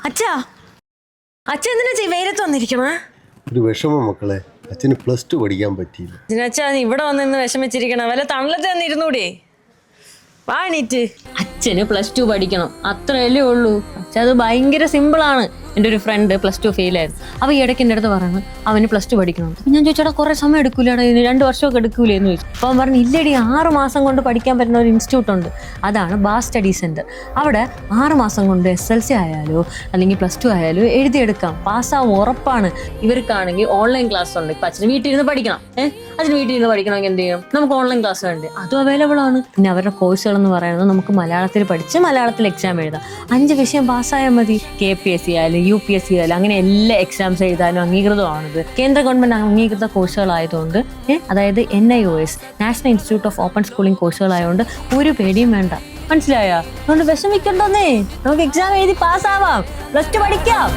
അച്ഛാ, അച്ഛൻ എന്തിനാ വെയിലത്ത് വന്നിരിക്കണേ? ഒരു വിഷമം മക്കളെ, അച്ഛന് +2 പഠിക്കാൻ പറ്റിയില്ല. അച്ഛാ, നീ ഇവിടെ വന്ന് വിഷമിച്ചിരിക്കണ, വല്ല തണലത്ത് തന്നെ ഇരുന്നൂടെ? വാണീറ്റ് അച്ഛന് +2 പഠിക്കണം, അത്രയല്ലേ ഉള്ളൂ. അച്ഛാ, അത് ഭയങ്കര സിമ്പിളാണ്. എൻ്റെ ഒരു ഫ്രണ്ട് +2 ഫെയിലായിരുന്നു. അവ ഈ ഇടയ്ക്ക് എൻ്റെ അടുത്ത് പറഞ്ഞു അവന് +2 പഠിക്കണം. അപ്പം ഞാൻ ചോദിച്ചാൽ കുറേ സമയം എടുക്കൂലേടാ, ഇതിന് 2 വർഷമൊക്കെ എടുക്കൂലേ എന്ന് ചോദിച്ചു. അപ്പോൾ അവൻ പറഞ്ഞു ഇല്ലടി, 6 മാസം കൊണ്ട് പഠിക്കാൻ പറ്റുന്ന ഒരു ഇൻസ്റ്റിറ്റ്യൂട്ട് ഉണ്ട്, അതാണ് ബാസ് സ്റ്റഡി സെൻറ്റർ. അവിടെ 6 മാസം കൊണ്ട് SLC ആയാലോ അല്ലെങ്കിൽ +2 ആയാലോ എഴുതിയെടുക്കാം, പാസ്സാവും ഉറപ്പാണ്. ഇവർക്കാണെങ്കിൽ ഓൺലൈൻ ക്ലാസ് ഉണ്ട്. ഇപ്പം അച്ഛന് വീട്ടിൽ ഇരുന്ന് പഠിക്കണം, അച്ഛന് വീട്ടിൽ ഇരുന്ന് പഠിക്കണമെങ്കിൽ എന്ത് ചെയ്യണം, നമുക്ക് ഓൺലൈൻ ക്ലാസ് വേണ്ടേ, അതും അവൈലബിൾ ആണ്. പിന്നെ അവരുടെ കോഴ്സുകൾ എന്ന് പറയുന്നത് നമുക്ക് മലയാളത്തിൽ പഠിച്ച് മലയാളത്തിൽ എക്സാം എഴുതാം. 5 വിഷയം പാസ്സായാൽ മതി. KPSC ആയാലും UPSC ആയാലും അങ്ങനെ എല്ലാ എക്സാംസ് എഴുതാനും അംഗീകൃതമാണിത്. കേന്ദ്ര ഗവൺമെന്റ് അംഗീകൃത കോഴ്സുകളായതുകൊണ്ട്, അതായത് NIOS national institute of open schooling കോഴ്സുകളായതുകൊണ്ട് ഒരു പേടിയും വേണ്ട. മനസ്സിലായോ? അതുകൊണ്ട് വിഷമിക്കണ്ടോന്നേ, നമുക്ക് എക്സാം എഴുതി പാസ്സാവാം, +2 പഠിക്കാം.